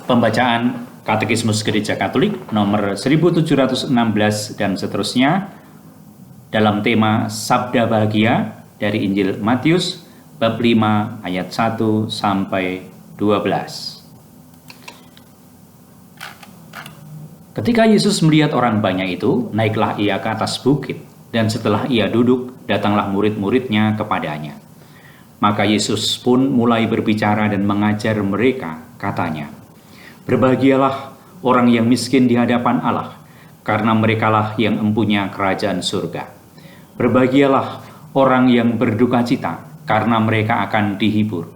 Pembacaan Katekismus Gereja Katolik nomor 1716 dan seterusnya dalam tema Sabda Bahagia dari Injil Matius bab 5 ayat 1 sampai 12. Ketika Yesus melihat orang banyak itu, naiklah ia ke atas bukit, dan setelah ia duduk, datanglah murid-muridnya kepadanya. Maka Yesus pun mulai berbicara dan mengajar mereka, katanya, "Berbahagialah orang yang miskin di hadapan Allah, karena merekalah yang empunya kerajaan surga. Berbahagialah orang yang berduka cita, karena mereka akan dihibur.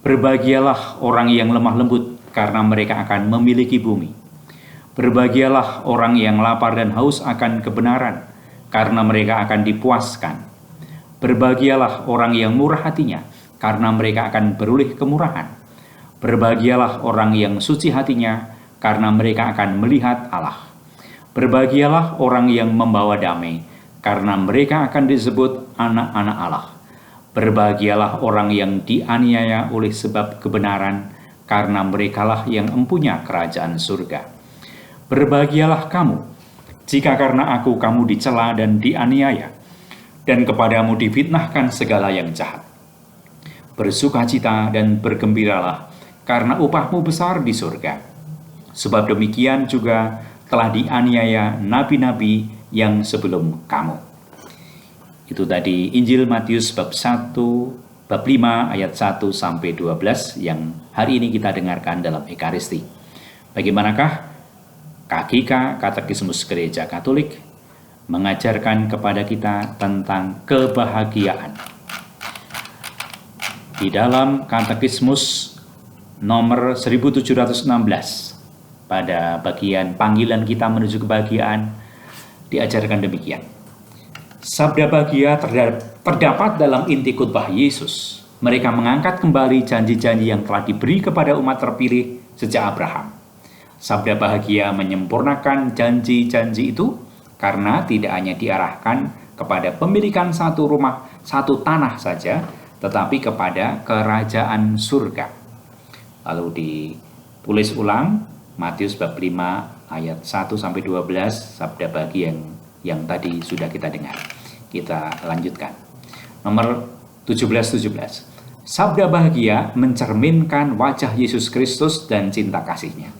Berbahagialah orang yang lemah lembut, karena mereka akan memiliki bumi. Berbahagialah orang yang lapar dan haus akan kebenaran, karena mereka akan dipuaskan. Berbahagialah orang yang murah hatinya, karena mereka akan beroleh kemurahan. Berbahagialah orang yang suci hatinya, karena mereka akan melihat Allah. Berbahagialah orang yang membawa damai, karena mereka akan disebut anak-anak Allah. Berbahagialah orang yang dianiaya oleh sebab kebenaran, karena merekalah yang empunya kerajaan surga. Berbahagialah kamu, jika karena aku kamu dicela dan dianiaya, dan kepadamu difitnahkan segala yang jahat. Bersukacita dan bergembiralah, karena upahmu besar di surga. Sebab demikian juga telah dianiaya nabi-nabi yang sebelum kamu." Itu tadi Injil Matius bab 5 ayat 1 sampai 12 yang hari ini kita dengarkan dalam Ekaristi. Bagaimanakah KGK Katekismus Gereja Katolik mengajarkan kepada kita tentang kebahagiaan? Di dalam Katekismus nomor 1716 pada bagian panggilan kita menuju kebahagiaan diajarkan demikian. Sabda bahagia terdapat dalam inti khotbah Yesus. Mereka mengangkat kembali janji-janji yang telah diberi kepada umat terpilih sejak Abraham. Sabda bahagia menyempurnakan janji-janji itu karena tidak hanya diarahkan kepada pemilikan satu rumah, satu tanah saja, tetapi kepada kerajaan surga. Lalu ditulis ulang Matius bab 5 ayat 1 sampai 12, sabda bahagia yang tadi sudah kita dengar. Kita lanjutkan. Nomor 1717. Sabda bahagia mencerminkan wajah Yesus Kristus dan cinta kasih-Nya.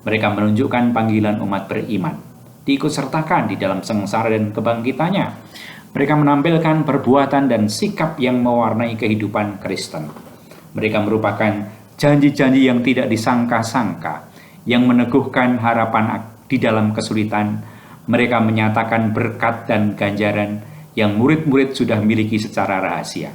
Mereka menunjukkan panggilan umat beriman, diikutsertakan di dalam sengsara dan kebangkitannya. Mereka menampilkan perbuatan dan sikap yang mewarnai kehidupan Kristen. Mereka merupakan janji-janji yang tidak disangka-sangka, yang meneguhkan harapan di dalam kesulitan. Mereka menyatakan berkat dan ganjaran yang murid-murid sudah miliki secara rahasia.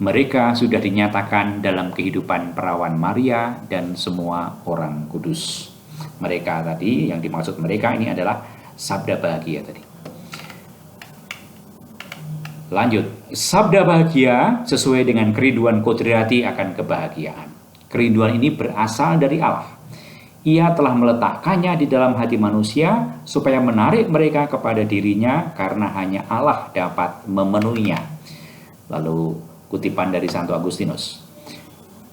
Mereka sudah dinyatakan dalam kehidupan perawan Maria dan semua orang kudus. Mereka tadi, yang dimaksud mereka ini adalah sabda bahagia tadi. Lanjut, sabda bahagia sesuai dengan kerinduan kodrati akan kebahagiaan. Kerinduan ini berasal dari Allah. Ia telah meletakkannya di dalam hati manusia supaya menarik mereka kepada dirinya karena hanya Allah dapat memenuhinya. Lalu kutipan dari Santo Agustinus.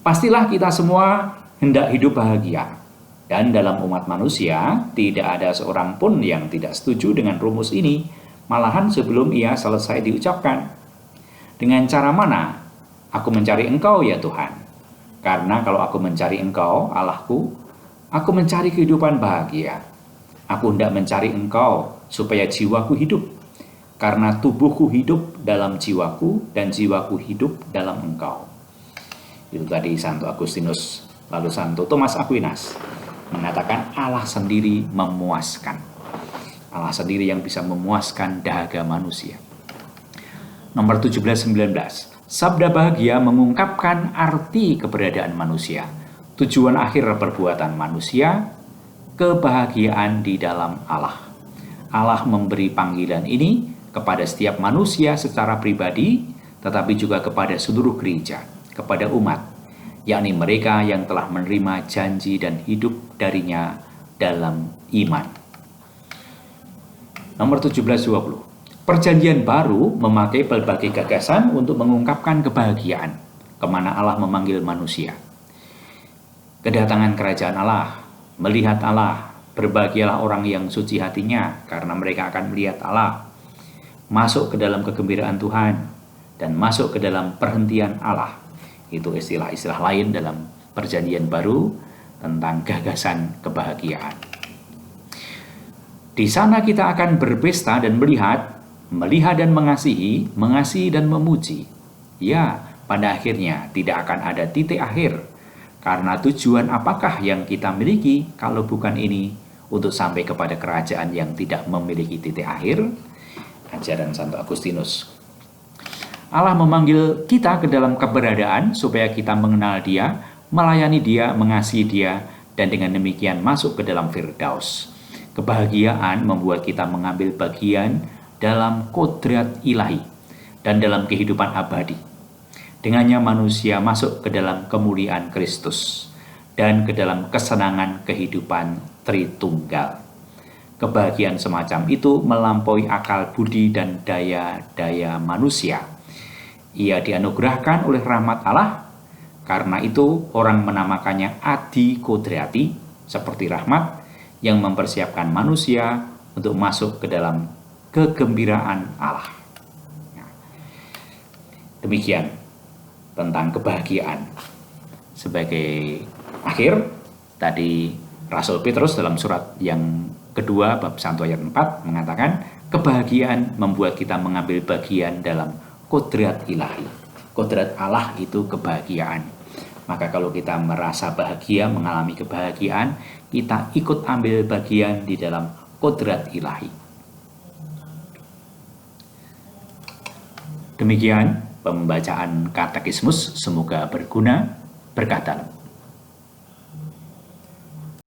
Pastilah kita semua hendak hidup bahagia. Dan dalam umat manusia tidak ada seorang pun yang tidak setuju dengan rumus ini. Malahan sebelum ia selesai diucapkan. Dengan cara mana aku mencari Engkau ya Tuhan? Karena kalau aku mencari Engkau, Allahku, aku mencari kehidupan bahagia. Aku hendak mencari Engkau supaya jiwaku hidup. Karena tubuhku hidup dalam jiwaku dan jiwaku hidup dalam Engkau. Itu tadi Santo Agustinus. Lalu Santo Thomas Aquinas mengatakan Allah sendiri memuaskan. Allah sendiri yang bisa memuaskan dahaga manusia. Nomor 1719. Sabda bahagia mengungkapkan arti keberadaan manusia, tujuan akhir perbuatan manusia, kebahagiaan di dalam Allah. Allah memberi panggilan ini kepada setiap manusia secara pribadi, tetapi juga kepada seluruh gereja, kepada umat, yakni mereka yang telah menerima janji dan hidup darinya dalam iman. Nomor 1720. Perjanjian baru memakai berbagai gagasan untuk mengungkapkan kebahagiaan, kemana Allah memanggil manusia. kedatangan kerajaan Allah, melihat Allah. Berbahagialah orang yang suci hatinya, karena mereka akan melihat Allah. Masuk ke dalam kegembiraan Tuhan, dan masuk ke dalam perhentian Allah. Itu istilah-istilah lain dalam Perjanjian Baru tentang gagasan kebahagiaan. Di sana kita akan berpesta dan melihat dan mengasihi dan memuji. Ya, pada akhirnya tidak akan ada titik akhir. Karena tujuan apakah yang kita miliki kalau bukan ini untuk sampai kepada kerajaan yang tidak memiliki titik akhir? Ajaran Santo Agustinus. Allah memanggil kita ke dalam keberadaan supaya kita mengenal Dia, melayani Dia, mengasihi Dia, dan dengan demikian masuk ke dalam Firdaus. Kebahagiaan membuat kita mengambil bagian dalam kodrat ilahi dan dalam kehidupan abadi. Dengannya manusia masuk ke dalam kemuliaan Kristus dan ke dalam kesenangan kehidupan Tritunggal. Kebahagiaan semacam itu melampaui akal budi dan daya-daya manusia. Ia dianugerahkan oleh rahmat Allah, karena itu orang menamakannya adi kodrati, seperti rahmat yang mempersiapkan manusia untuk masuk ke dalam kegembiraan Allah. Demikian tentang kebahagiaan. Sebagai akhir, tadi Rasul Petrus dalam surat yang kedua bab 1 ayat 4 mengatakan, kebahagiaan membuat kita mengambil bagian dalam kodrat ilahi. Kodrat Allah itu kebahagiaan. Maka kalau kita merasa bahagia, mengalami kebahagiaan, kita ikut ambil bagian di dalam kodrat ilahi. Demikian pembacaan katekismus, semoga berguna, berkah dalam.